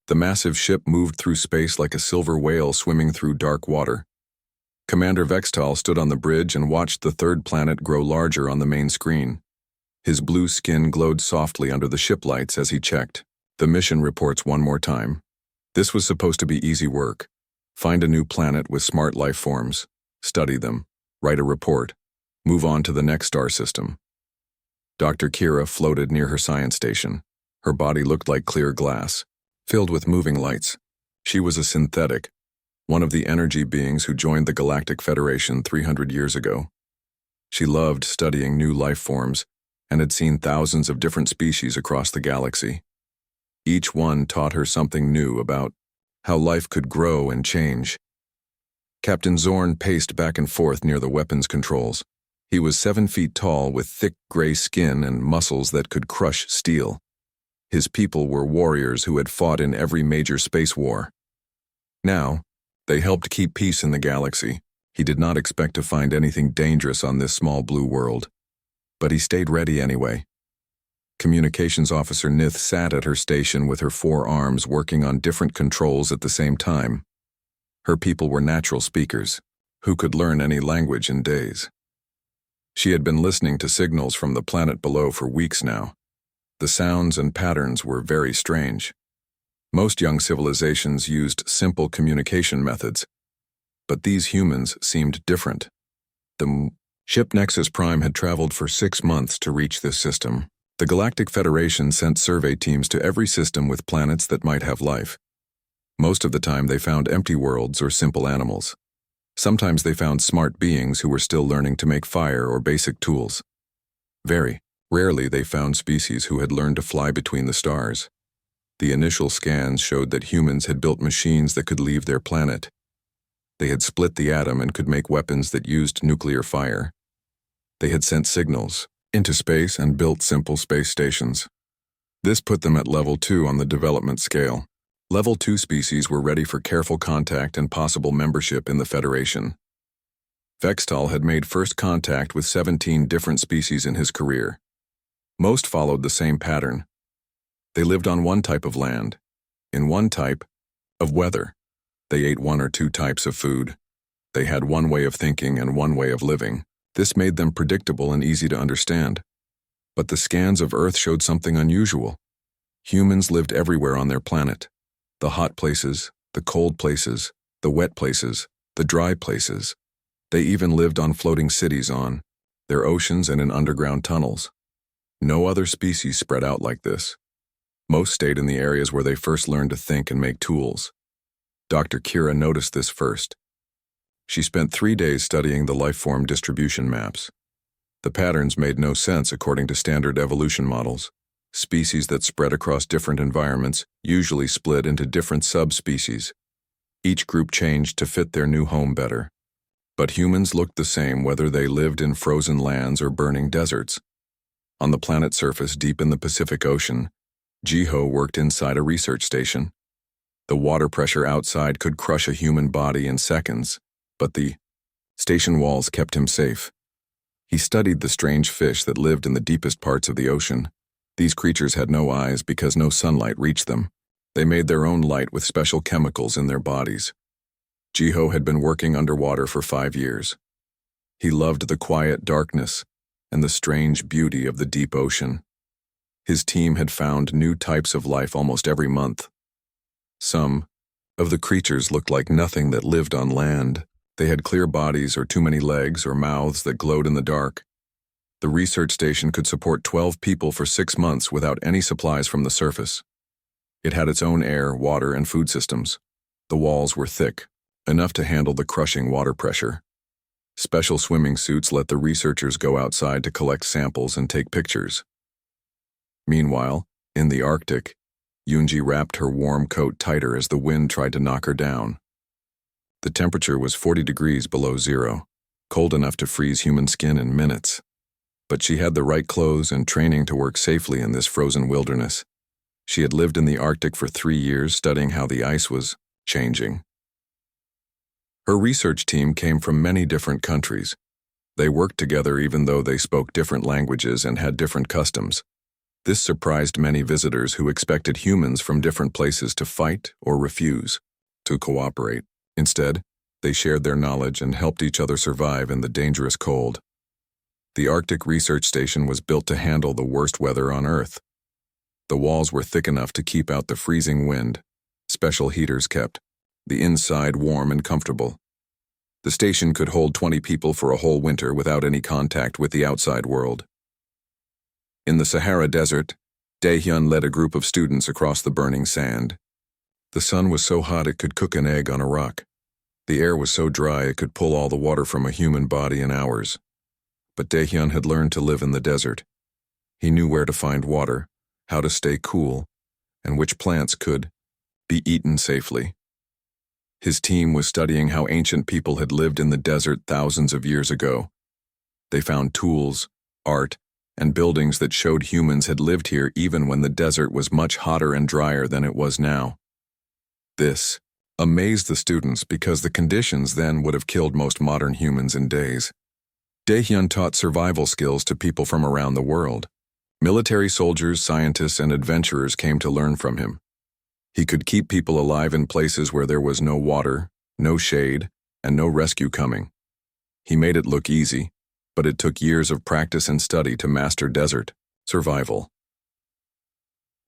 The massive ship moved through space like a silver whale swimming through dark water. Commander Vextal stood on the bridge and watched the third planet grow larger on the main screen. His blue skin glowed softly under the ship lights as he checked the mission reports one more time. This was supposed to be easy work. Find a new planet with smart life forms, study them, write a report, move on to the next star system. Dr. Kira floated near her science station. Her body looked like clear glass, filled with moving lights. She was a synthetic, one of the energy beings who joined the Galactic Federation 300 years ago. She loved studying new life forms and had seen thousands of different species across the galaxy. Each one taught her something new about how life could grow and change. Captain Zorn paced back and forth near the weapons controls. He was 7 feet tall with thick gray skin and muscles that could crush steel. His people were warriors who had fought in every major space war. Now, they helped keep peace in the galaxy. He did not expect to find anything dangerous on this small blue world, but he stayed ready anyway. Communications Officer Nith sat at her station with her 4 arms working on different controls at the same time. Her people were natural speakers, who could learn any language in days. She had been listening to signals from the planet below for weeks now. The sounds and patterns were very strange. Most young civilizations used simple communication methods, but these humans seemed different. The ship Nexus Prime had traveled for 6 months to reach this system. The Galactic Federation sent survey teams to every system with planets that might have life. Most of the time they found empty worlds or simple animals. Sometimes they found smart beings who were still learning to make fire or basic tools. Very rarely they found species who had learned to fly between the stars. The initial scans showed that humans had built machines that could leave their planet. They had split the atom and could make weapons that used nuclear fire. They had sent signals into space and built simple space stations. This put them at level 2 on the development scale. Level 2 species were ready for careful contact and possible membership in the Federation. Vextal had made first contact with 17 different species in his career. Most followed the same pattern. They lived on one type of land, in one type of weather. They ate 1 or 2 types of food. They had one way of thinking and one way of living. This made them predictable and easy to understand. But the scans of Earth showed something unusual. Humans lived everywhere on their planet. The hot places, the cold places, the wet places, the dry places. They even lived on floating cities on their oceans and in underground tunnels. No other species spread out like this. Most stayed in the areas where they first learned to think and make tools. Dr. Kira noticed this first. She spent 3 days studying the lifeform distribution maps. The patterns made no sense according to standard evolution models. Species that spread across different environments usually split into different subspecies. Each group changed to fit their new home better. But humans looked the same whether they lived in frozen lands or burning deserts. On the planet's surface deep in the Pacific Ocean, Jiho worked inside a research station. The water pressure outside could crush a human body in seconds, but the station walls kept him safe. He studied the strange fish that lived in the deepest parts of the ocean. These creatures had no eyes because no sunlight reached them. They made their own light with special chemicals in their bodies. Jiho had been working underwater for 5 years. He loved the quiet darkness and the strange beauty of the deep ocean. His team had found new types of life almost every month. Some of the creatures looked like nothing that lived on land. They had clear bodies or too many legs or mouths that glowed in the dark. The research station could support 12 people for 6 months without any supplies from the surface. It had its own air, water, and food systems. The walls were thick, enough to handle the crushing water pressure. Special swimming suits let the researchers go outside to collect samples and take pictures. Meanwhile, in the Arctic, Yunji wrapped her warm coat tighter as the wind tried to knock her down. The temperature was 40 degrees below zero, cold enough to freeze human skin in minutes. But she had the right clothes and training to work safely in this frozen wilderness. She had lived in the Arctic for 3 years studying how the ice was changing. Her research team came from many different countries. They worked together even though they spoke different languages and had different customs. This surprised many visitors who expected humans from different places to fight or refuse to cooperate. Instead, they shared their knowledge and helped each other survive in the dangerous cold. The Arctic Research Station was built to handle the worst weather on Earth. The walls were thick enough to keep out the freezing wind. Special heaters kept the inside warm and comfortable. The station could hold 20 people for a whole winter without any contact with the outside world. In the Sahara Desert, Daehyun led a group of students across the burning sand. The sun was so hot it could cook an egg on a rock. The air was so dry it could pull all the water from a human body in hours. But Daehyun had learned to live in the desert. He knew where to find water, how to stay cool, and which plants could be eaten safely. His team was studying how ancient people had lived in the desert thousands of years ago. They found tools, art, and buildings that showed humans had lived here even when the desert was much hotter and drier than it was now. This amazed the students because the conditions then would have killed most modern humans in days. Daehyun taught survival skills to people from around the world. Military soldiers, scientists, and adventurers came to learn from him. He could keep people alive in places where there was no water, no shade, and no rescue coming. He made it look easy, but it took years of practice and study to master desert survival.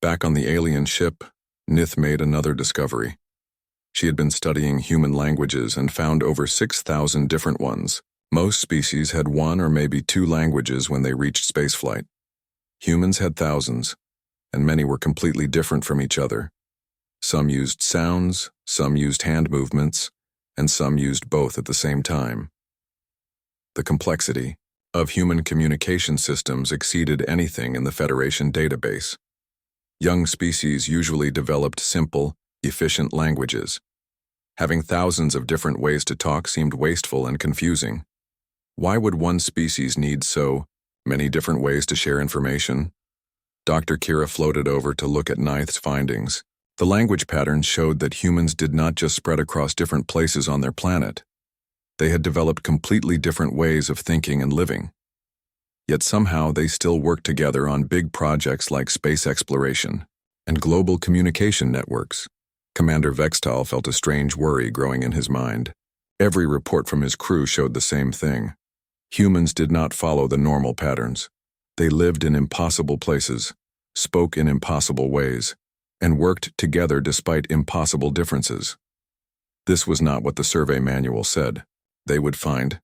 Back on the alien ship, Nith made another discovery. She had been studying human languages and found over 6,000 different ones. Most species had one or maybe two languages when they reached spaceflight. Humans had thousands, and many were completely different from each other. Some used sounds, some used hand movements, and some used both at the same time. The complexity of human communication systems exceeded anything in the Federation database. Young species usually developed simple, efficient languages. Having thousands of different ways to talk seemed wasteful and confusing. Why would one species need so many different ways to share information? Dr. Kira floated over to look at Nith's findings. The language patterns showed that humans did not just spread across different places on their planet. They had developed completely different ways of thinking and living. Yet somehow they still worked together on big projects like space exploration and global communication networks. Commander Vextal felt a strange worry growing in his mind. Every report from his crew showed the same thing. Humans did not follow the normal patterns. They lived in impossible places, spoke in impossible ways, and worked together despite impossible differences. This was not what the survey manual said they would find.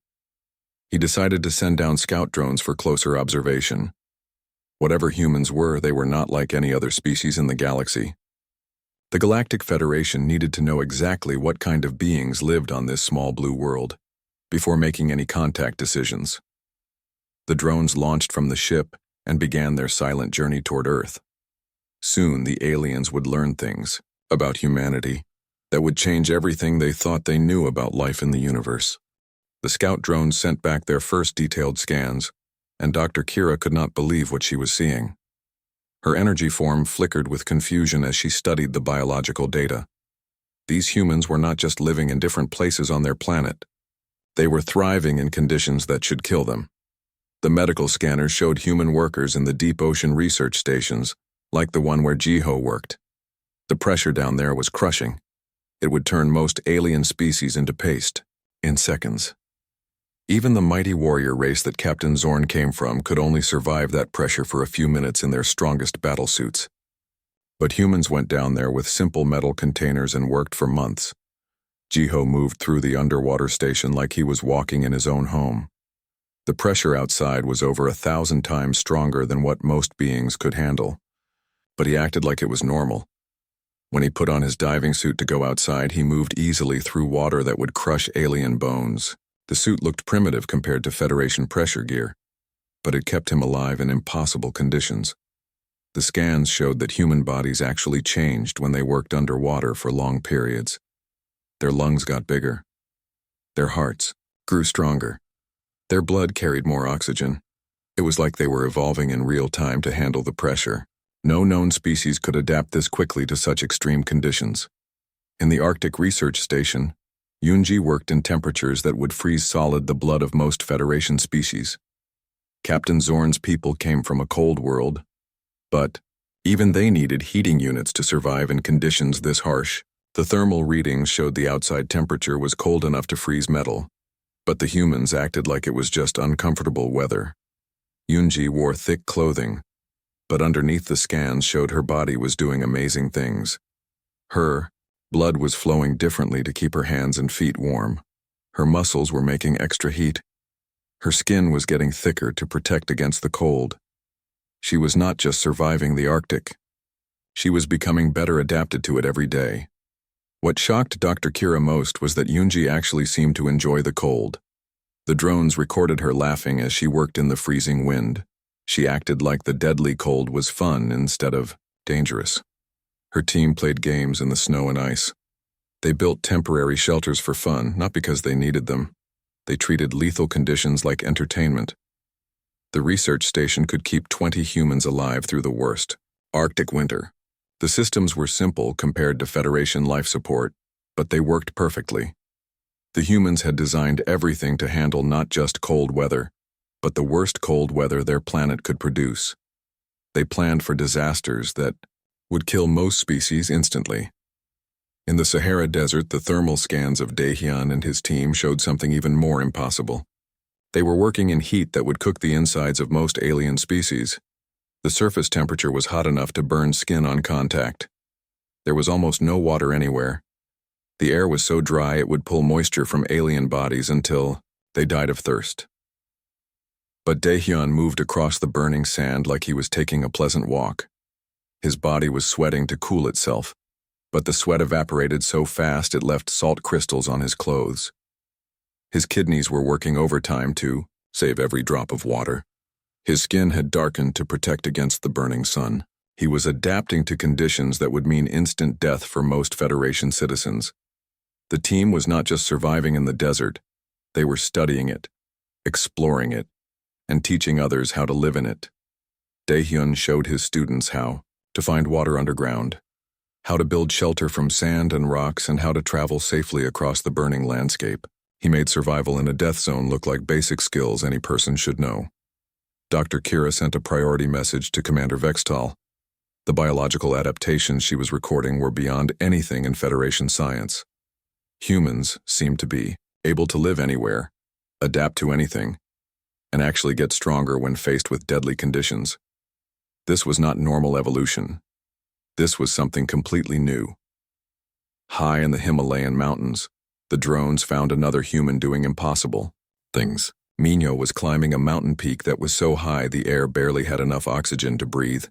He decided to send down scout drones for closer observation. Whatever humans were, they were not like any other species in the galaxy. The Galactic Federation needed to know exactly what kind of beings lived on this small blue world before making any contact decisions. The drones launched from the ship and began their silent journey toward Earth. Soon the aliens would learn things about humanity that would change everything they thought they knew about life in the universe. The scout drones sent back their first detailed scans, and Dr. Kira could not believe what she was seeing. Her energy form flickered with confusion as she studied the biological data. These humans were not just living in different places on their planet. They were thriving in conditions that should kill them. The medical scanners showed human workers in the deep ocean research stations, like the one where Jiho worked. The pressure down there was crushing. It would turn most alien species into paste in seconds. Even the mighty warrior race that Captain Zorn came from could only survive that pressure for a few minutes in their strongest battlesuits. But humans went down there with simple metal containers and worked for months. Jiho moved through the underwater station like he was walking in his own home. The pressure outside was over 1,000 times stronger than what most beings could handle. But he acted like it was normal. When he put on his diving suit to go outside, he moved easily through water that would crush alien bones. The suit looked primitive compared to Federation pressure gear, but it kept him alive in impossible conditions. The scans showed that human bodies actually changed when they worked underwater for long periods. Their lungs got bigger. Their hearts grew stronger. Their blood carried more oxygen. It was like they were evolving in real time to handle the pressure. No known species could adapt this quickly to such extreme conditions. In the Arctic Research Station, Yunji worked in temperatures that would freeze solid the blood of most Federation species. Captain Zorn's people came from a cold world. But even they needed heating units to survive in conditions this harsh. The thermal readings showed the outside temperature was cold enough to freeze metal, but the humans acted like it was just uncomfortable weather. Yunji wore thick clothing, but underneath the scans showed her body was doing amazing things. Her blood was flowing differently to keep her hands and feet warm. Her muscles were making extra heat. Her skin was getting thicker to protect against the cold. She was not just surviving the Arctic. She was becoming better adapted to it every day. What shocked Dr. Kira most was that Yunji actually seemed to enjoy the cold. The drones recorded her laughing as she worked in the freezing wind. She acted like the deadly cold was fun instead of dangerous. Her team played games in the snow and ice. They built temporary shelters for fun, not because they needed them. They treated lethal conditions like entertainment. The research station could keep 20 humans alive through the worst Arctic winter. The systems were simple compared to Federation life support, but they worked perfectly. The humans had designed everything to handle not just cold weather, but the worst cold weather their planet could produce. They planned for disasters that would kill most species instantly. In the Sahara Desert, the thermal scans of Daehyun and his team showed something even more impossible. They were working in heat that would cook the insides of most alien species. The surface temperature was hot enough to burn skin on contact. There was almost no water anywhere. The air was so dry it would pull moisture from alien bodies until they died of thirst. But Daehyun moved across the burning sand like he was taking a pleasant walk. His body was sweating to cool itself, but the sweat evaporated so fast it left salt crystals on his clothes. His kidneys were working overtime to save every drop of water. His skin had darkened to protect against the burning sun. He was adapting to conditions that would mean instant death for most Federation citizens. The team was not just surviving in the desert, they were studying it, exploring it, and teaching others how to live in it. Daehyun showed his students how to find water underground, how to build shelter from sand and rocks, and how to travel safely across the burning landscape. He made survival in a death zone look like basic skills any person should know. Dr. Kira sent a priority message to Commander Vextal. The biological adaptations she was recording were beyond anything in Federation science. Humans seemed to be able to live anywhere, adapt to anything, and actually get stronger when faced with deadly conditions. This was not normal evolution. This was something completely new. High in the Himalayan mountains, the drones found another human doing impossible things. Minho was climbing a mountain peak that was so high the air barely had enough oxygen to breathe.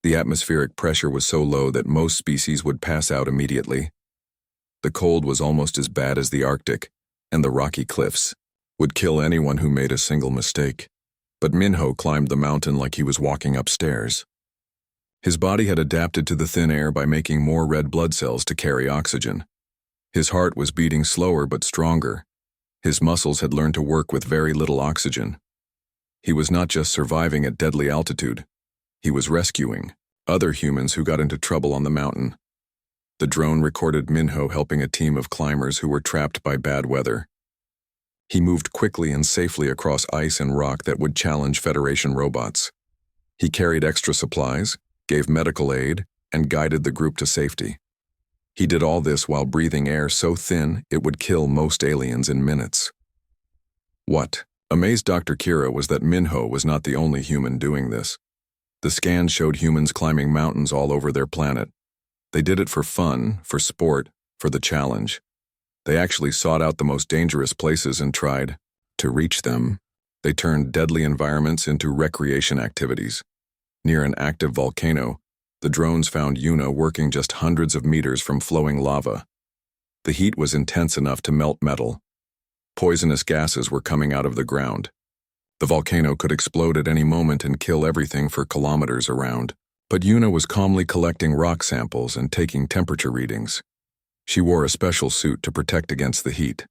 The atmospheric pressure was so low that most species would pass out immediately. The cold was almost as bad as the Arctic, and the rocky cliffs would kill anyone who made a single mistake. But Minho climbed the mountain like he was walking upstairs. His body had adapted to the thin air by making more red blood cells to carry oxygen. His heart was beating slower but stronger. His muscles had learned to work with very little oxygen. He was not just surviving at deadly altitude. He was rescuing other humans who got into trouble on the mountain. The drone recorded Minho helping a team of climbers who were trapped by bad weather. He moved quickly and safely across ice and rock that would challenge Federation robots. He carried extra supplies, gave medical aid, and guided the group to safety. He did all this while breathing air so thin it would kill most aliens in minutes. What amazed Dr. Kira was that Minho was not the only human doing this. The scans showed humans climbing mountains all over their planet. They did it for fun, for sport, for the challenge. They actually sought out the most dangerous places and tried to reach them. They turned deadly environments into recreation activities. Near an active volcano, the drones found Yuna working just hundreds of meters from flowing lava. The heat was intense enough to melt metal. Poisonous gases were coming out of the ground. The volcano could explode at any moment and kill everything for kilometers around. But Yuna was calmly collecting rock samples and taking temperature readings. She wore a special suit to protect against the heat,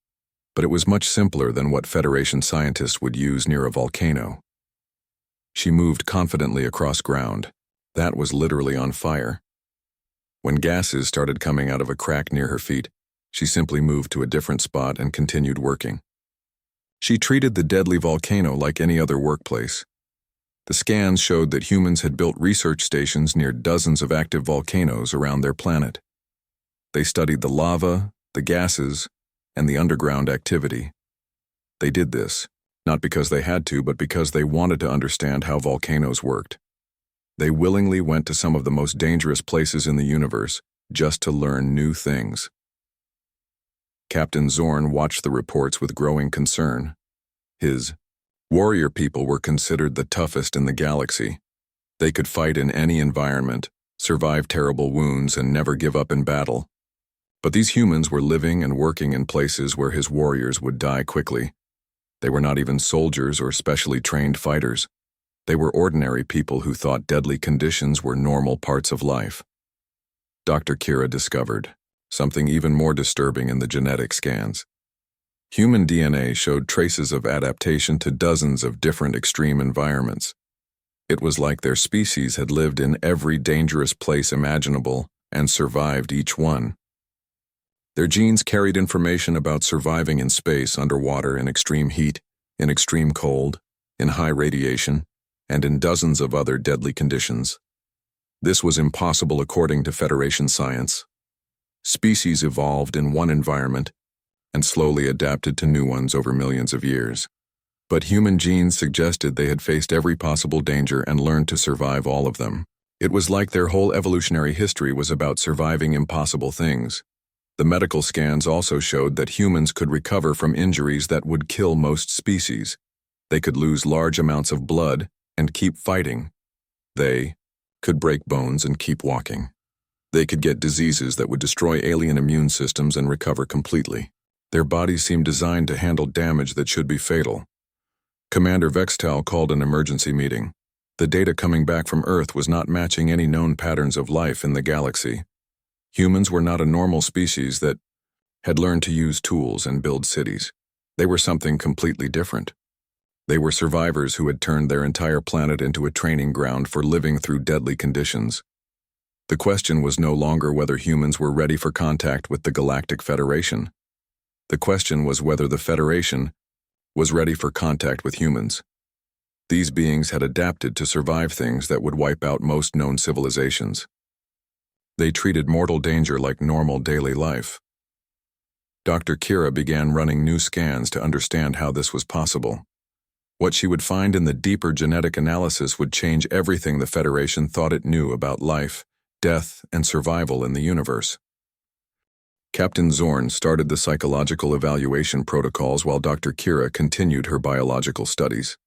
but it was much simpler than what Federation scientists would use near a volcano. She moved confidently across ground. That was literally on fire. When gases started coming out of a crack near her feet, she simply moved to a different spot and continued working. She treated the deadly volcano like any other workplace. The scans showed that humans had built research stations near dozens of active volcanoes around their planet. They studied the lava, the gases, and the underground activity. They did this, not because they had to, but because they wanted to understand how volcanoes worked. They willingly went to some of the most dangerous places in the universe just to learn new things. Captain Zorn watched the reports with growing concern. His warrior people were considered the toughest in the galaxy. They could fight in any environment, survive terrible wounds, and never give up in battle. But these humans were living and working in places where his warriors would die quickly. They were not even soldiers or specially trained fighters. They were ordinary people who thought deadly conditions were normal parts of life. Dr. Kira discovered something even more disturbing in the genetic scans. Human DNA showed traces of adaptation to dozens of different extreme environments. It was like their species had lived in every dangerous place imaginable and survived each one. Their genes carried information about surviving in space, underwater, in extreme heat, in extreme cold, in high radiation, and in dozens of other deadly conditions. This was impossible according to Federation science. Species evolved in one environment and slowly adapted to new ones over millions of years. But human genes suggested they had faced every possible danger and learned to survive all of them. It was like their whole evolutionary history was about surviving impossible things. The medical scans also showed that humans could recover from injuries that would kill most species. They could lose large amounts of blood and keep fighting. They could break bones and keep walking. They could get diseases that would destroy alien immune systems and recover completely. Their bodies seemed designed to handle damage that should be fatal. Commander Vextal called an emergency meeting. The data coming back from Earth was not matching any known patterns of life in the galaxy. Humans were not a normal species that had learned to use tools and build cities. They were something completely different. They were survivors who had turned their entire planet into a training ground for living through deadly conditions. The question was no longer whether humans were ready for contact with the Galactic Federation. The question was whether the Federation was ready for contact with humans. These beings had adapted to survive things that would wipe out most known civilizations. They treated mortal danger like normal daily life. Dr. Kira began running new scans to understand how this was possible. What she would find in the deeper genetic analysis would change everything the Federation thought it knew about life, death, and survival in the universe. Captain Zorn started the psychological evaluation protocols while Dr. Kira continued her biological studies.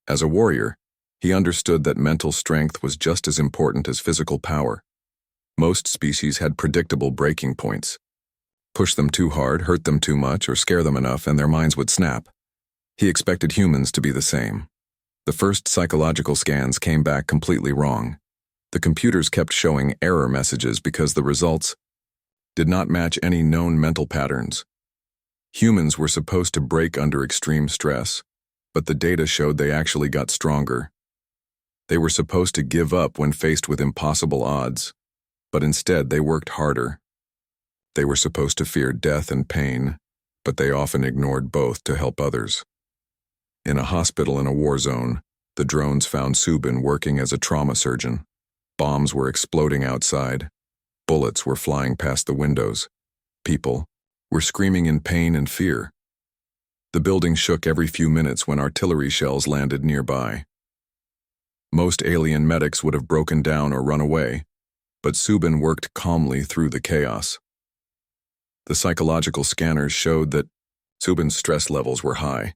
As a warrior, he understood that mental strength was just as important as physical power. Most species had predictable breaking points. Push them too hard, hurt them too much, or scare them enough, and their minds would snap. He expected humans to be the same. The first psychological scans came back completely wrong. The computers kept showing error messages because the results did not match any known mental patterns. Humans were supposed to break under extreme stress, but the data showed they actually got stronger. They were supposed to give up when faced with impossible odds, but instead they worked harder. They were supposed to fear death and pain, but they often ignored both to help others. In a hospital in a war zone, the drones found Subin working as a trauma surgeon. Bombs were exploding outside. Bullets were flying past the windows. People were screaming in pain and fear. The building shook every few minutes when artillery shells landed nearby. Most alien medics would have broken down or run away, but Subin worked calmly through the chaos. The psychological scanners showed that Subin's stress levels were high,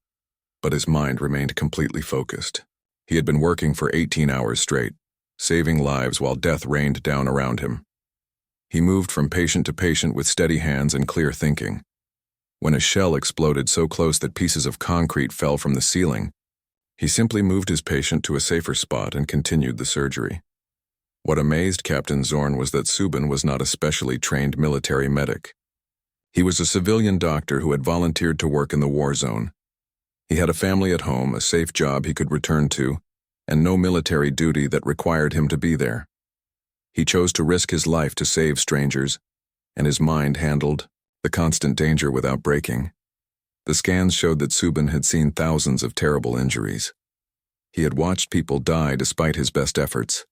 but his mind remained completely focused. He had been working for 18 hours straight, saving lives while death rained down around him. He moved from patient to patient with steady hands and clear thinking. When a shell exploded so close that pieces of concrete fell from the ceiling, he simply moved his patient to a safer spot and continued the surgery. What amazed Captain Zorn was that Subin was not a specially trained military medic. He was a civilian doctor who had volunteered to work in the war zone. He had a family at home, a safe job he could return to, and no military duty that required him to be there. He chose to risk his life to save strangers, and his mind handled the constant danger without breaking. The scans showed that Subin had seen thousands of terrible injuries. He had watched people die despite his best efforts.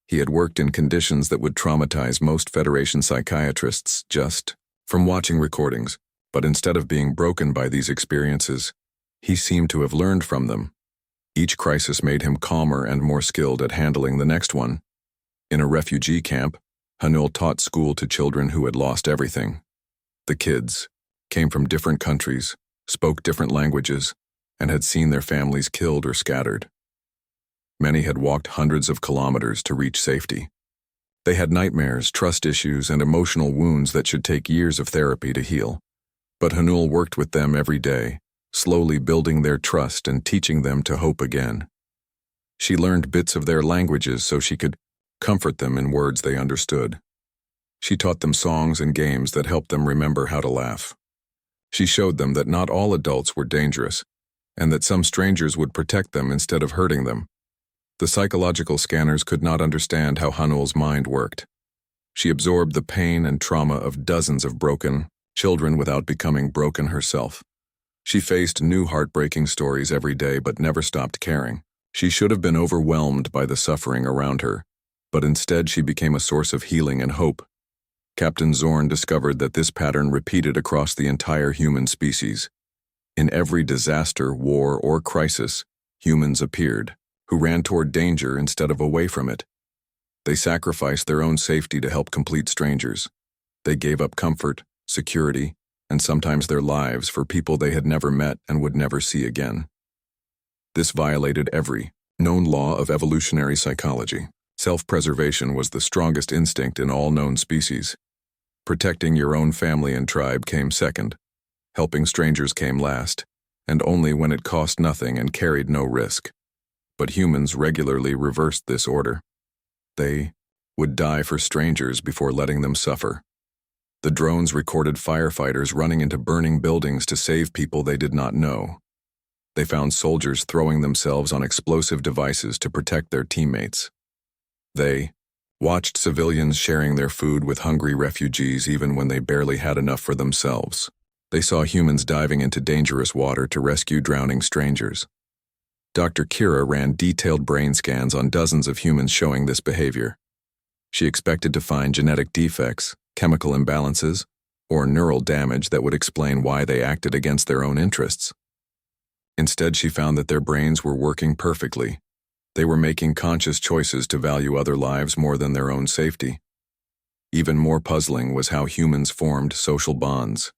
He had worked in conditions that would traumatize most Federation psychiatrists just from watching recordings, but instead of being broken by these experiences, he seemed to have learned from them. Each crisis made him calmer and more skilled at handling the next one. In a refugee camp, Hanul taught school to children who had lost everything. The kids came from different countries, spoke different languages, and had seen their families killed or scattered. Many had walked hundreds of kilometers to reach safety. They had nightmares, trust issues, and emotional wounds that should take years of therapy to heal. But Hanul worked with them every day, slowly building their trust and teaching them to hope again. She learned bits of their languages so she could comfort them in words they understood. She taught them songs and games that helped them remember how to laugh. She showed them that not all adults were dangerous, and that some strangers would protect them instead of hurting them. The psychological scanners could not understand how Hanul's mind worked. She absorbed the pain and trauma of dozens of broken children without becoming broken herself. She faced new heartbreaking stories every day but never stopped caring. She should have been overwhelmed by the suffering around her, but instead she became a source of healing and hope. Captain Zorn discovered that this pattern repeated across the entire human species. In every disaster, war, or crisis, humans appeared, who ran toward danger instead of away from it. They sacrificed their own safety to help complete strangers. They gave up comfort, security, and sometimes their lives for people they had never met and would never see again. This violated every known law of evolutionary psychology. Self-preservation was the strongest instinct in all known species. Protecting your own family and tribe came second. Helping strangers came last, and only when it cost nothing and carried no risk. But humans regularly reversed this order. They would die for strangers before letting them suffer. The drones recorded firefighters running into burning buildings to save people they did not know. They found soldiers throwing themselves on explosive devices to protect their teammates. They watched civilians sharing their food with hungry refugees even when they barely had enough for themselves. They saw humans diving into dangerous water to rescue drowning strangers. Dr. Kira ran detailed brain scans on dozens of humans showing this behavior. She expected to find genetic defects, chemical imbalances, or neural damage that would explain why they acted against their own interests. Instead, she found that their brains were working perfectly. They were making conscious choices to value other lives more than their own safety. Even more puzzling was how humans formed social bonds.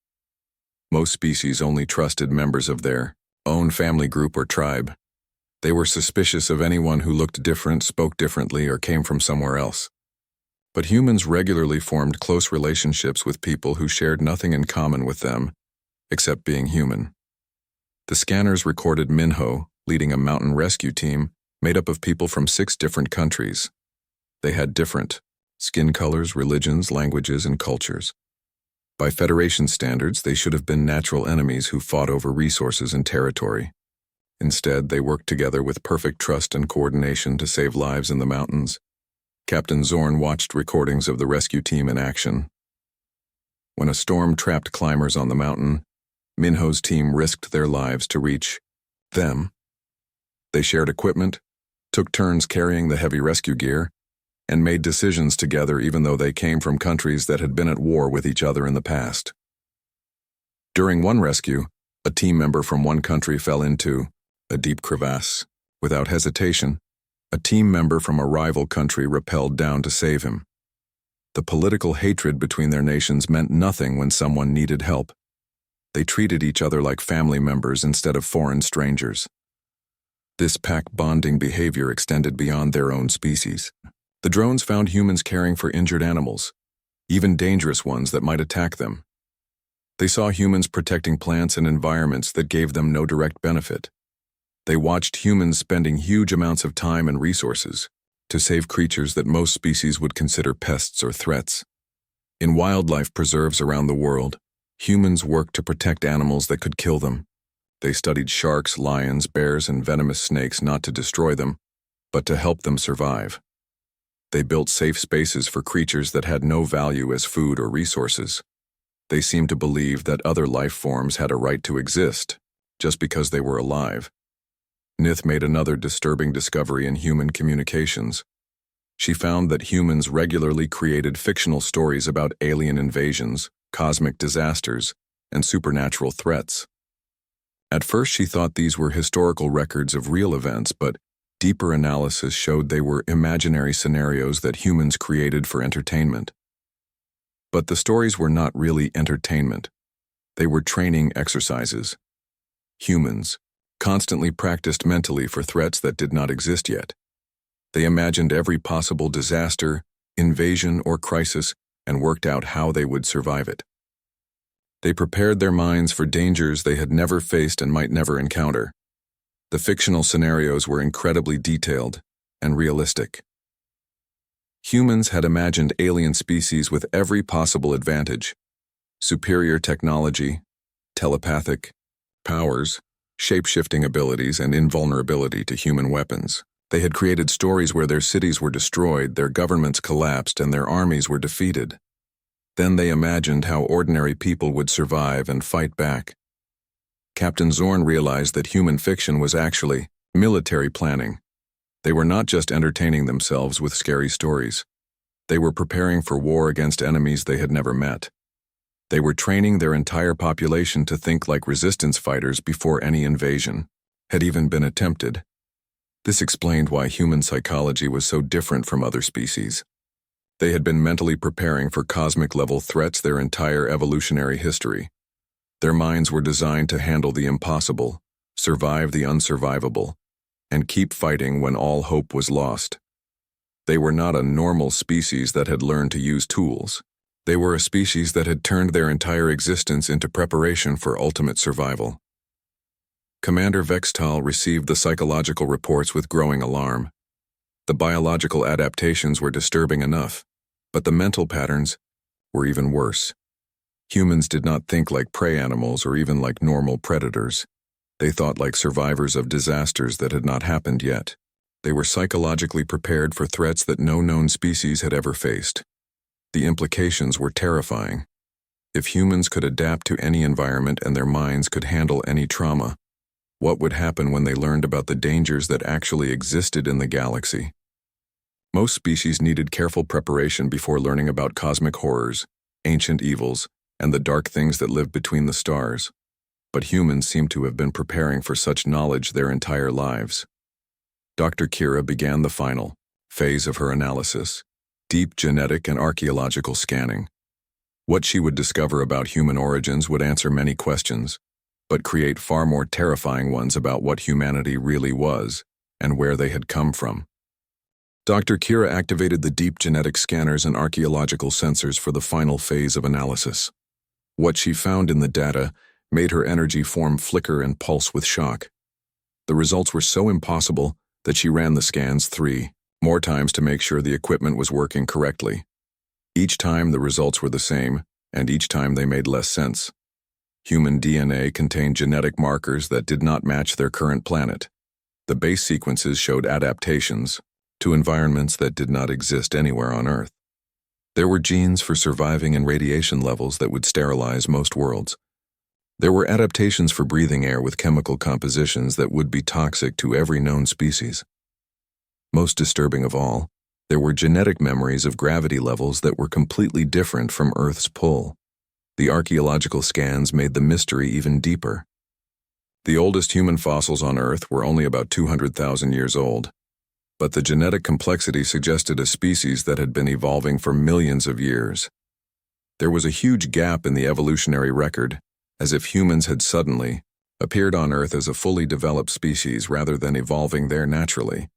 Most species only trusted members of their own family group or tribe. They were suspicious of anyone who looked different, spoke differently, or came from somewhere else. But humans regularly formed close relationships with people who shared nothing in common with them, except being human. The scanners recorded Minho, leading a mountain rescue team, made up of people from 6 different countries. They had different skin colors, religions, languages, and cultures. By Federation standards, they should have been natural enemies who fought over resources and territory. Instead, they worked together with perfect trust and coordination to save lives in the mountains. Captain Zorn watched recordings of the rescue team in action. When a storm trapped climbers on the mountain, Minho's team risked their lives to reach them. They shared equipment, took turns carrying the heavy rescue gear, and made decisions together even though they came from countries that had been at war with each other in the past. During one rescue, a team member from one country fell into a deep crevasse. Without hesitation, a team member from a rival country rappelled down to save him. The political hatred between their nations meant nothing when someone needed help. They treated each other like family members instead of foreign strangers. This pack bonding behavior extended beyond their own species. The drones found humans caring for injured animals, even dangerous ones that might attack them. They saw humans protecting plants and environments that gave them no direct benefit. They watched humans spending huge amounts of time and resources to save creatures that most species would consider pests or threats. In wildlife preserves around the world, humans worked to protect animals that could kill them. They studied sharks, lions, bears, and venomous snakes not to destroy them, but to help them survive. They built safe spaces for creatures that had no value as food or resources. They seemed to believe that other life forms had a right to exist, just because they were alive. Nith made another disturbing discovery in human communications. She found that humans regularly created fictional stories about alien invasions, cosmic disasters, and supernatural threats. At first she thought these were historical records of real events, but deeper analysis showed they were imaginary scenarios that humans created for entertainment. But the stories were not really entertainment. They were training exercises. Humans constantly practiced mentally for threats that did not exist yet. They imagined every possible disaster, invasion, or crisis and worked out how they would survive it. They prepared their minds for dangers they had never faced and might never encounter. The fictional scenarios were incredibly detailed and realistic. Humans had imagined alien species with every possible advantage: superior technology, telepathic powers, shape-shifting abilities, and invulnerability to human weapons. They had created stories where their cities were destroyed, their governments collapsed, and their armies were defeated. Then they imagined how ordinary people would survive and fight back. Captain Zorn realized that human fiction was actually military planning. They were not just entertaining themselves with scary stories. They were preparing for war against enemies they had never met. They were training their entire population to think like resistance fighters before any invasion had even been attempted. This explained why human psychology was so different from other species. They had been mentally preparing for cosmic-level threats their entire evolutionary history. Their minds were designed to handle the impossible, survive the unsurvivable, and keep fighting when all hope was lost. They were not a normal species that had learned to use tools. They were a species that had turned their entire existence into preparation for ultimate survival. Commander Vextal received the psychological reports with growing alarm. The biological adaptations were disturbing enough, but the mental patterns were even worse. Humans did not think like prey animals or even like normal predators. They thought like survivors of disasters that had not happened yet. They were psychologically prepared for threats that no known species had ever faced. The implications were terrifying. If humans could adapt to any environment and their minds could handle any trauma, what would happen when they learned about the dangers that actually existed in the galaxy? Most species needed careful preparation before learning about cosmic horrors, ancient evils, and the dark things that lived between the stars. But humans seem to have been preparing for such knowledge their entire lives. Dr. Kira began the final phase of her analysis: deep genetic and archaeological scanning. What she would discover about human origins would answer many questions, but create far more terrifying ones about what humanity really was and where they had come from. Dr. Kira activated the deep genetic scanners and archaeological sensors for the final phase of analysis. What she found in the data made her energy form flicker and pulse with shock. The results were so impossible that she ran the scans 3 more times to make sure the equipment was working correctly. Each time the results were the same, and each time they made less sense. Human DNA contained genetic markers that did not match their current planet. The base sequences showed adaptations to environments that did not exist anywhere on Earth. There were genes for surviving in radiation levels that would sterilize most worlds. There were adaptations for breathing air with chemical compositions that would be toxic to every known species. Most disturbing of all, there were genetic memories of gravity levels that were completely different from Earth's pull. The archaeological scans made the mystery even deeper. The oldest human fossils on Earth were only about 200,000 years old, but the genetic complexity suggested a species that had been evolving for millions of years. There was a huge gap in the evolutionary record, as if humans had suddenly appeared on Earth as a fully developed species rather than evolving there naturally.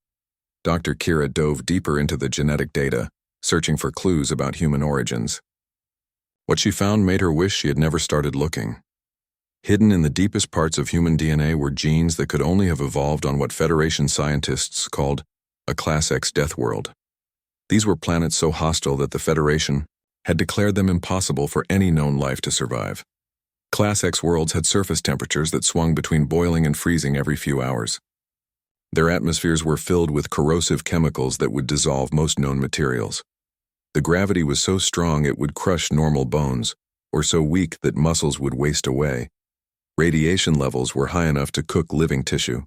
Dr. Kira dove deeper into the genetic data, searching for clues about human origins. What she found made her wish she had never started looking. Hidden in the deepest parts of human DNA were genes that could only have evolved on what Federation scientists called a Class X death world. These were planets so hostile that the Federation had declared them impossible for any known life to survive. Class X worlds had surface temperatures that swung between boiling and freezing every few hours. Their atmospheres were filled with corrosive chemicals that would dissolve most known materials. The gravity was so strong it would crush normal bones, or so weak that muscles would waste away. Radiation levels were high enough to cook living tissue.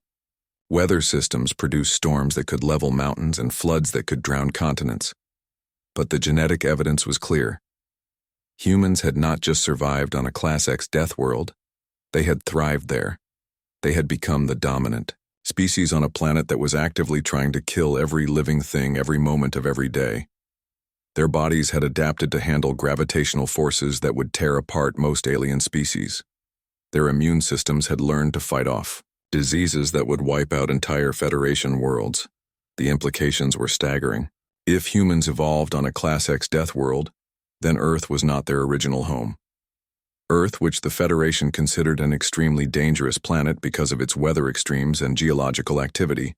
Weather systems produced storms that could level mountains and floods that could drown continents. But the genetic evidence was clear. Humans had not just survived on a Class X death world, they had thrived there. They had become the dominant species on a planet that was actively trying to kill every living thing every moment of every day. Their bodies had adapted to handle gravitational forces that would tear apart most alien species. Their immune systems had learned to fight off diseases that would wipe out entire Federation worlds. The implications were staggering. If humans evolved on a Class X death world, then Earth was not their original home. Earth, which the Federation considered an extremely dangerous planet because of its weather extremes and geological activity,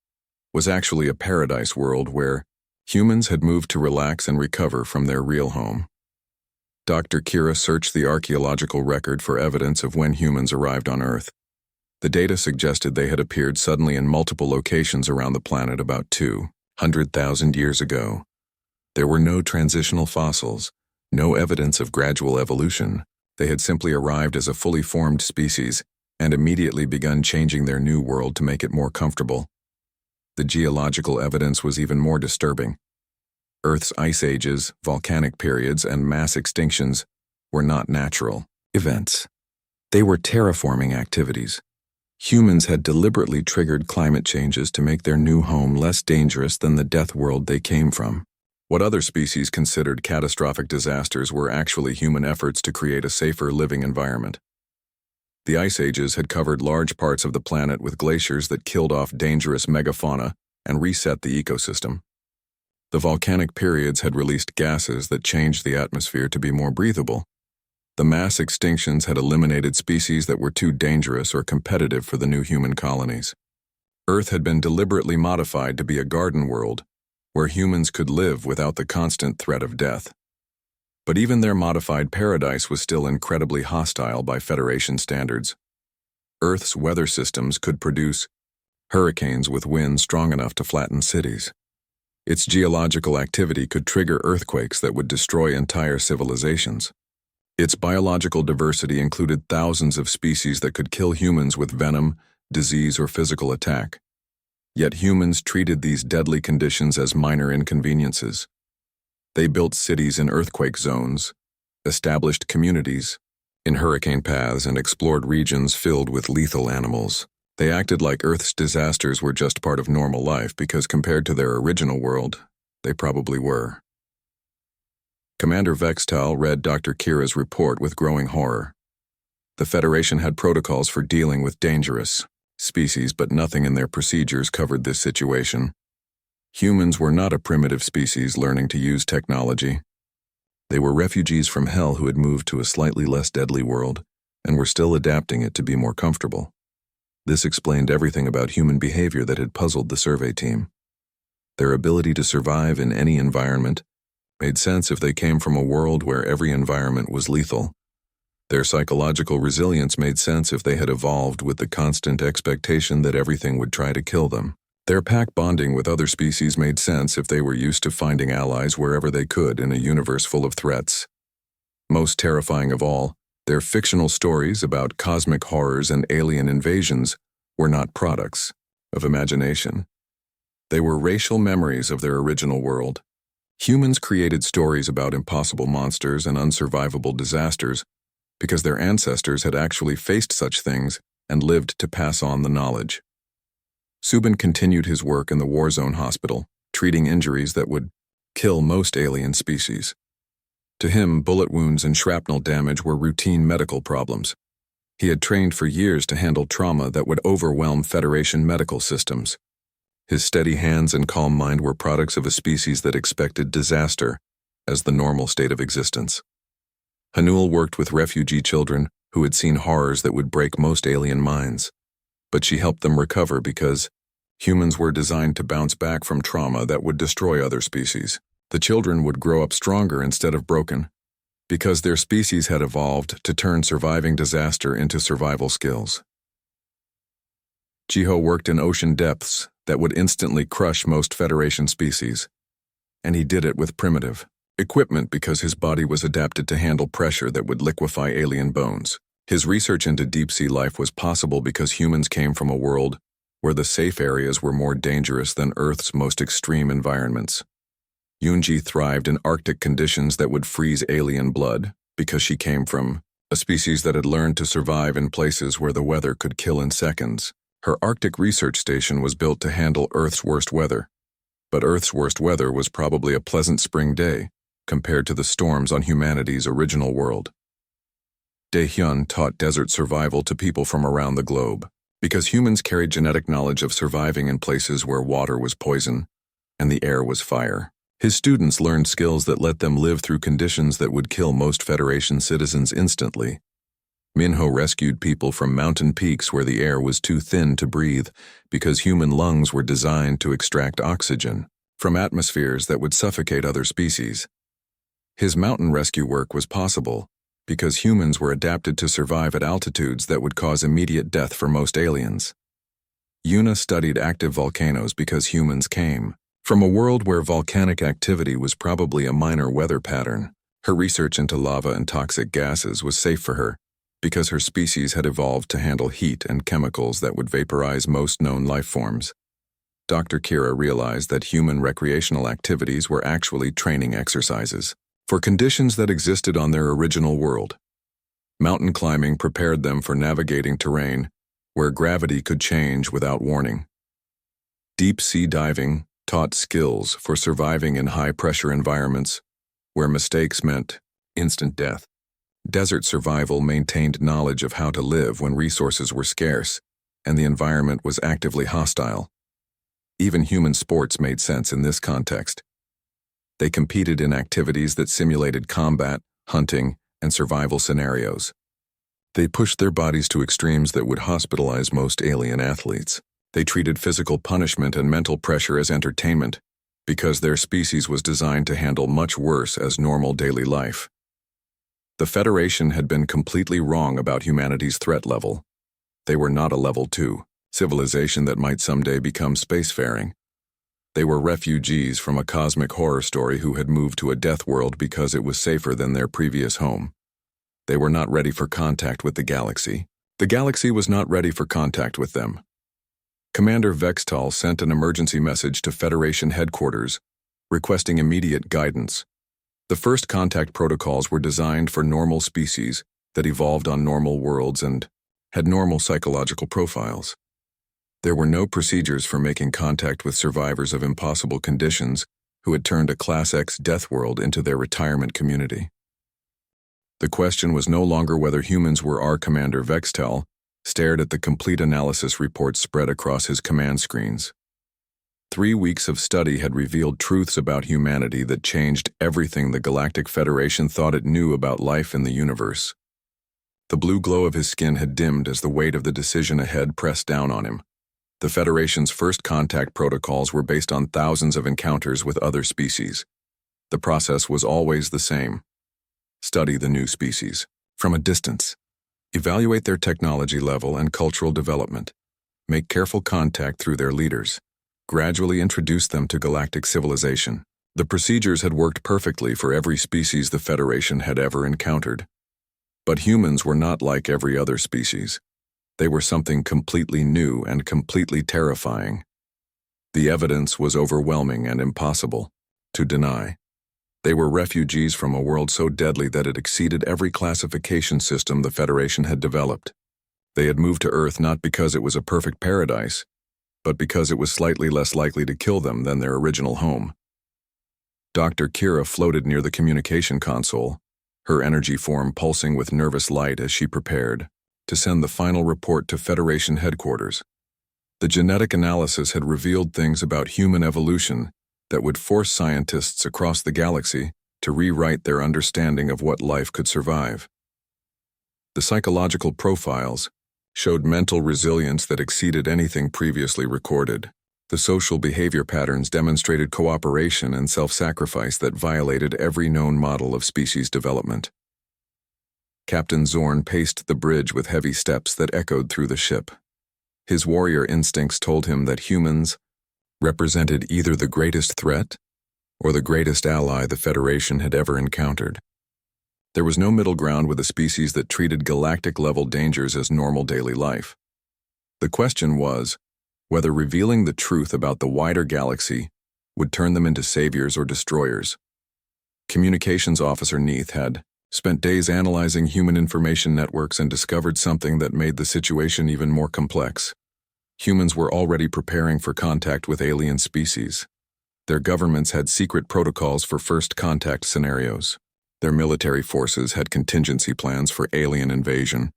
was actually a paradise world where humans had moved to relax and recover from their real home. Dr. Kira searched the archaeological record for evidence of when humans arrived on Earth. The data suggested they had appeared suddenly in multiple locations around the planet about 200,000 years ago. There were no transitional fossils, no evidence of gradual evolution. They had simply arrived as a fully formed species and immediately begun changing their new world to make it more comfortable. The geological evidence was even more disturbing. Earth's ice ages, volcanic periods, and mass extinctions were not natural events. They were terraforming activities. Humans had deliberately triggered climate changes to make their new home less dangerous than the death world they came from. What other species considered catastrophic disasters were actually human efforts to create a safer living environment. The ice ages had covered large parts of the planet with glaciers that killed off dangerous megafauna and reset the ecosystem. The volcanic periods had released gases that changed the atmosphere to be more breathable. The mass extinctions had eliminated species that were too dangerous or competitive for the new human colonies. Earth had been deliberately modified to be a garden world, where humans could live without the constant threat of death. But even their modified paradise was still incredibly hostile by Federation standards. Earth's weather systems could produce hurricanes with winds strong enough to flatten cities. Its geological activity could trigger earthquakes that would destroy entire civilizations. Its biological diversity included thousands of species that could kill humans with venom, disease, or physical attack. Yet humans treated these deadly conditions as minor inconveniences. They built cities in earthquake zones, established communities in hurricane paths, and explored regions filled with lethal animals. They acted like Earth's disasters were just part of normal life because compared to their original world, they probably were. Commander Vextal read Dr. Kira's report with growing horror. The Federation had protocols for dealing with dangerous species, but nothing in their procedures covered this situation. Humans were not a primitive species learning to use technology. They were refugees from hell who had moved to a slightly less deadly world and were still adapting it to be more comfortable. This explained everything about human behavior that had puzzled the survey team. Their ability to survive in any environment made sense if they came from a world where every environment was lethal. Their psychological resilience made sense if they had evolved with the constant expectation that everything would try to kill them. Their pack bonding with other species made sense if they were used to finding allies wherever they could in a universe full of threats. Most terrifying of all, their fictional stories about cosmic horrors and alien invasions were not products of imagination. They were racial memories of their original world. Humans created stories about impossible monsters and unsurvivable disasters because their ancestors had actually faced such things and lived to pass on the knowledge. Subin continued his work in the war zone hospital, treating injuries that would kill most alien species. To him, bullet wounds and shrapnel damage were routine medical problems. He had trained for years to handle trauma that would overwhelm Federation medical systems. His steady hands and calm mind were products of a species that expected disaster as the normal state of existence. Hanul worked with refugee children who had seen horrors that would break most alien minds, but she helped them recover because humans were designed to bounce back from trauma that would destroy other species. The children would grow up stronger instead of broken, because their species had evolved to turn surviving disaster into survival skills. Jiho worked in ocean depths that would instantly crush most Federation species, and he did it with primitive equipment because his body was adapted to handle pressure that would liquefy alien bones. His research into deep-sea life was possible because humans came from a world where the safe areas were more dangerous than Earth's most extreme environments. Yunji thrived in Arctic conditions that would freeze alien blood because she came from a species that had learned to survive in places where the weather could kill in seconds. Her Arctic research station was built to handle Earth's worst weather, but Earth's worst weather was probably a pleasant spring day compared to the storms on humanity's original world. Daehyun taught desert survival to people from around the globe because humans carried genetic knowledge of surviving in places where water was poison and the air was fire. His students learned skills that let them live through conditions that would kill most Federation citizens instantly. Minho rescued people from mountain peaks where the air was too thin to breathe because human lungs were designed to extract oxygen from atmospheres that would suffocate other species. His mountain rescue work was possible because humans were adapted to survive at altitudes that would cause immediate death for most aliens. Yuna studied active volcanoes because humans came from a world where volcanic activity was probably a minor weather pattern. Her research into lava and toxic gases was safe for her because her species had evolved to handle heat and chemicals that would vaporize most known life forms. Dr. Kira realized that human recreational activities were actually training exercises for conditions that existed on their original world. Mountain climbing prepared them for navigating terrain where gravity could change without warning. Deep sea diving taught skills for surviving in high-pressure environments where mistakes meant instant death. Desert survival maintained knowledge of how to live when resources were scarce and the environment was actively hostile. Even human sports made sense in this context. They competed in activities that simulated combat, hunting, and survival scenarios. They pushed their bodies to extremes that would hospitalize most alien athletes. They treated physical punishment and mental pressure as entertainment because their species was designed to handle much worse as normal daily life. The Federation had been completely wrong about humanity's threat level. They were not a level 2 civilization that might someday become spacefaring. They were refugees from a cosmic horror story who had moved to a death world because it was safer than their previous home. They were not ready for contact with the galaxy. The galaxy was not ready for contact with them. Commander Vextal sent an emergency message to Federation headquarters, requesting immediate guidance. The first contact protocols were designed for normal species that evolved on normal worlds and had normal psychological profiles. There were no procedures for making contact with survivors of impossible conditions who had turned a Class X death world into their retirement community. The question was no longer whether humans were. Our Commander Vextal stared at the complete analysis report spread across his command screens. 3 weeks of study had revealed truths about humanity that changed everything the Galactic Federation thought it knew about life in the universe. The blue glow of his skin had dimmed as the weight of the decision ahead pressed down on him. The Federation's first contact protocols were based on thousands of encounters with other species. The process was always the same. Study the new species from a distance. Evaluate their technology level and cultural development. Make careful contact through their leaders. Gradually introduce them to galactic civilization. The procedures had worked perfectly for every species the Federation had ever encountered. But humans were not like every other species. They were something completely new and completely terrifying. The evidence was overwhelming and impossible to deny. They were refugees from a world so deadly that it exceeded every classification system the Federation had developed. They had moved to Earth not because it was a perfect paradise, but because it was slightly less likely to kill them than their original home. Dr. Kira floated near the communication console, her energy form pulsing with nervous light as she prepared to send the final report to Federation headquarters. The genetic analysis had revealed things about human evolution that would force scientists across the galaxy to rewrite their understanding of what life could survive. The psychological profiles showed mental resilience that exceeded anything previously recorded. The social behavior patterns demonstrated cooperation and self-sacrifice that violated every known model of species development. Captain Zorn paced the bridge with heavy steps that echoed through the ship. His warrior instincts told him that humans represented either the greatest threat or the greatest ally the Federation had ever encountered. There was no middle ground with a species that treated galactic-level dangers as normal daily life. The question was whether revealing the truth about the wider galaxy would turn them into saviors or destroyers. Communications Officer Neith had spent days analyzing human information networks and discovered something that made the situation even more complex. Humans were already preparing for contact with alien species. Their governments had secret protocols for first contact scenarios. Their military forces had contingency plans for alien invasion.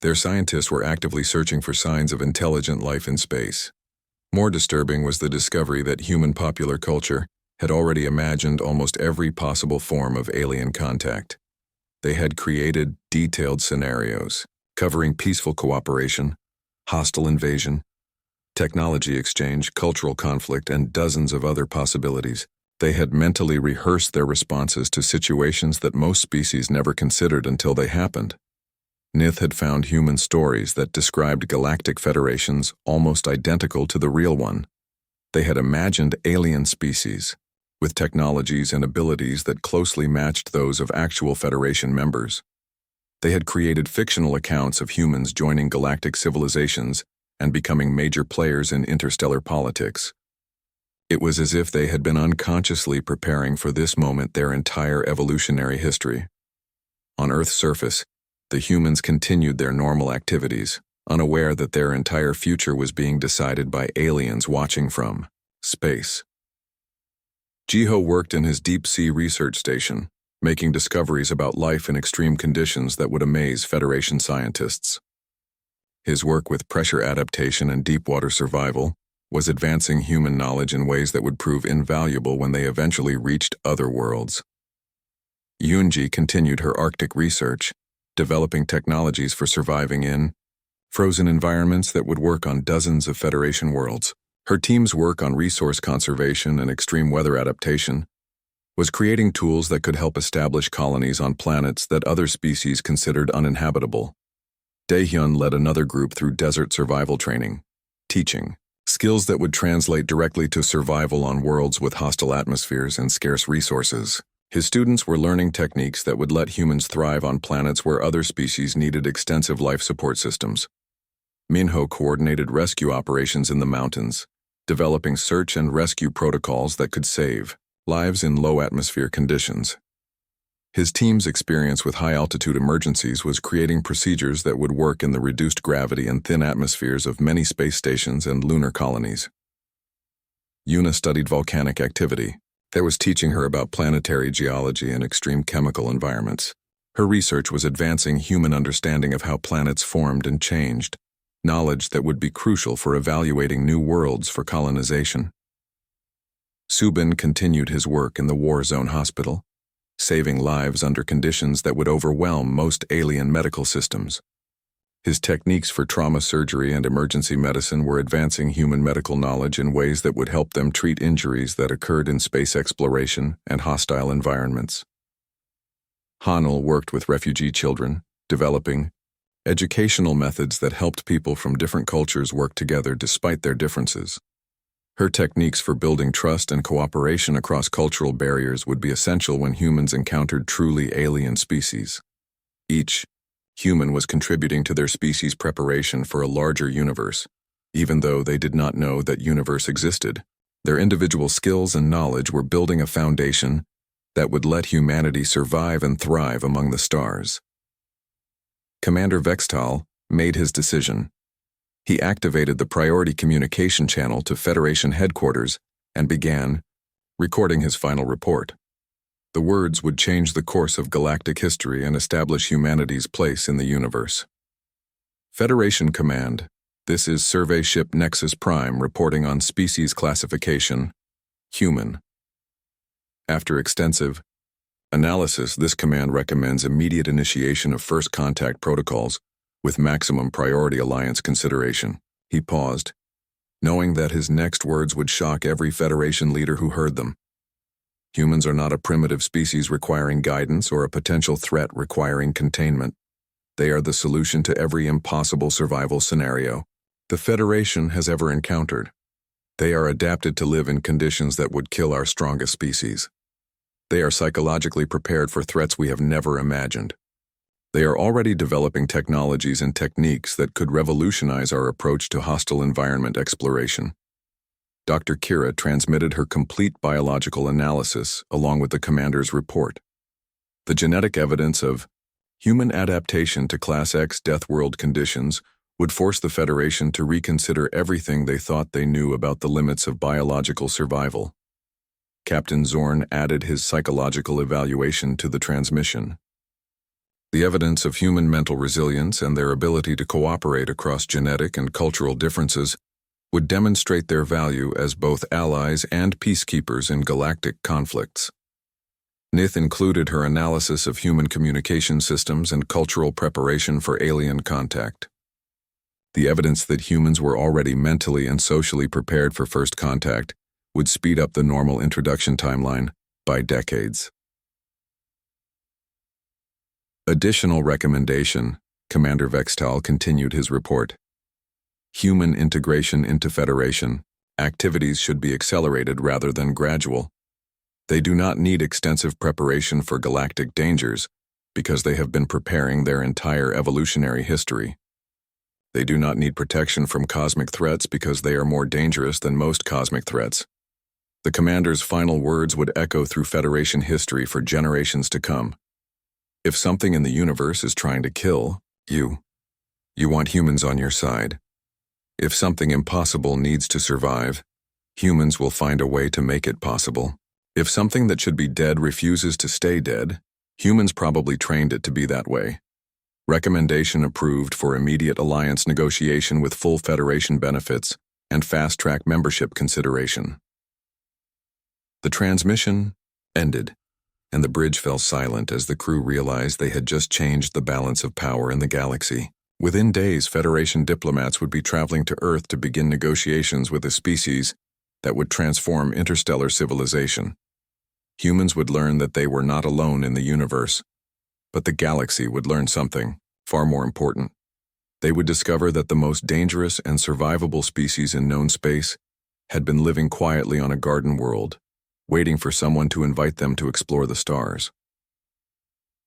Their scientists were actively searching for signs of intelligent life in space. More disturbing was the discovery that human popular culture had already imagined almost every possible form of alien contact. They had created detailed scenarios covering peaceful cooperation, hostile invasion, technology exchange, cultural conflict, and dozens of other possibilities. They had mentally rehearsed their responses to situations that most species never considered until they happened. Nith had found human stories that described galactic federations almost identical to the real one. They had imagined alien species, with technologies and abilities that closely matched those of actual Federation members. They had created fictional accounts of humans joining galactic civilizations and becoming major players in interstellar politics. It was as if they had been unconsciously preparing for this moment their entire evolutionary history. On Earth's surface, the humans continued their normal activities, unaware that their entire future was being decided by aliens watching from space. Jiho worked in his deep-sea research station, making discoveries about life in extreme conditions that would amaze Federation scientists. His work with pressure adaptation and deep-water survival was advancing human knowledge in ways that would prove invaluable when they eventually reached other worlds. Yoonji continued her Arctic research, developing technologies for surviving in frozen environments that would work on dozens of Federation worlds. Her team's work on resource conservation and extreme weather adaptation was creating tools that could help establish colonies on planets that other species considered uninhabitable. Daehyun led another group through desert survival training, teaching skills that would translate directly to survival on worlds with hostile atmospheres and scarce resources. His students were learning techniques that would let humans thrive on planets where other species needed extensive life support systems. Minho coordinated rescue operations in the mountains, developing search and rescue protocols that could save lives in low-atmosphere conditions. His team's experience with high-altitude emergencies was creating procedures that would work in the reduced gravity and thin atmospheres of many space stations and lunar colonies. Yuna studied volcanic activity. That was teaching her about planetary geology and extreme chemical environments. Her research was advancing human understanding of how planets formed and changed, knowledge that would be crucial for evaluating new worlds for colonization. Subin continued his work in the war zone hospital, saving lives under conditions that would overwhelm most alien medical systems. His techniques for trauma surgery and emergency medicine were advancing human medical knowledge in ways that would help them treat injuries that occurred in space exploration and hostile environments. Hanul worked with refugee children, developing educational methods that helped people from different cultures work together despite their differences. Her techniques for building trust and cooperation across cultural barriers would be essential when humans encountered truly alien species. Each human was contributing to their species' preparation for a larger universe, even though they did not know that universe existed. Their individual skills and knowledge were building a foundation that would let humanity survive and thrive among the stars. Commander Vextal made his decision. He activated the priority communication channel to Federation headquarters and began recording his final report. The words would change the course of galactic history and establish humanity's place in the universe. Federation Command, this is Survey Ship Nexus Prime reporting on species classification, human. After extensive analysis, this command recommends immediate initiation of first contact protocols with maximum priority alliance consideration. He paused, knowing that his next words would shock every Federation leader who heard them. Humans are not a primitive species requiring guidance or a potential threat requiring containment. They are the solution to every impossible survival scenario the Federation has ever encountered. They are adapted to live in conditions that would kill our strongest species. They are psychologically prepared for threats we have never imagined. They are already developing technologies and techniques that could revolutionize our approach to hostile environment exploration. Dr. Kira transmitted her complete biological analysis along with the commander's report. The genetic evidence of human adaptation to Class X death world conditions would force the Federation to reconsider everything they thought they knew about the limits of biological survival. Captain Zorn added his psychological evaluation to the transmission. The evidence of human mental resilience and their ability to cooperate across genetic and cultural differences would demonstrate their value as both allies and peacekeepers in galactic conflicts. Nith included her analysis of human communication systems and cultural preparation for alien contact. The evidence that humans were already mentally and socially prepared for first contact would speed up the normal introduction timeline by decades. Additional recommendation, Commander Vextal continued his report. Human integration into Federation. Activities should be accelerated rather than gradual. They do not need extensive preparation for galactic dangers because they have been preparing their entire evolutionary history. They do not need protection from cosmic threats because they are more dangerous than most cosmic threats. The commander's final words would echo through Federation history for generations to come. If something in the universe is trying to kill you want humans on your side. If something impossible needs to survive, humans will find a way to make it possible. If something that should be dead refuses to stay dead, humans probably trained it to be that way. Recommendation approved for immediate alliance negotiation with full Federation benefits and fast-track membership consideration. The transmission ended, and the bridge fell silent as the crew realized they had just changed the balance of power in the galaxy. Within days, Federation diplomats would be traveling to Earth to begin negotiations with a species that would transform interstellar civilization. Humans would learn that they were not alone in the universe, but the galaxy would learn something far more important. They would discover that the most dangerous and survivable species in known space had been living quietly on a garden world, waiting for someone to invite them to explore the stars.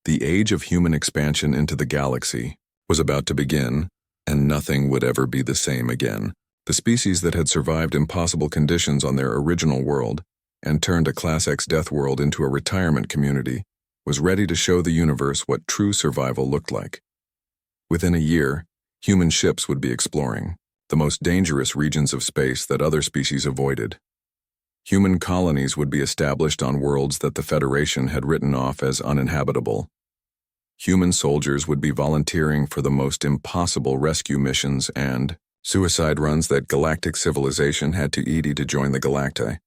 The age of human expansion into the galaxy was about to begin, and nothing would ever be the same again. The species that had survived impossible conditions on their original world and turned a Class X death world into a retirement community was ready to show the universe what true survival looked like. Within a year, human ships would be exploring the most dangerous regions of space that other species avoided. Human colonies would be established on worlds that the Federation had written off as uninhabitable. Human soldiers would be volunteering for the most impossible rescue missions and suicide runs that galactic civilization had too easy to join the Galacti.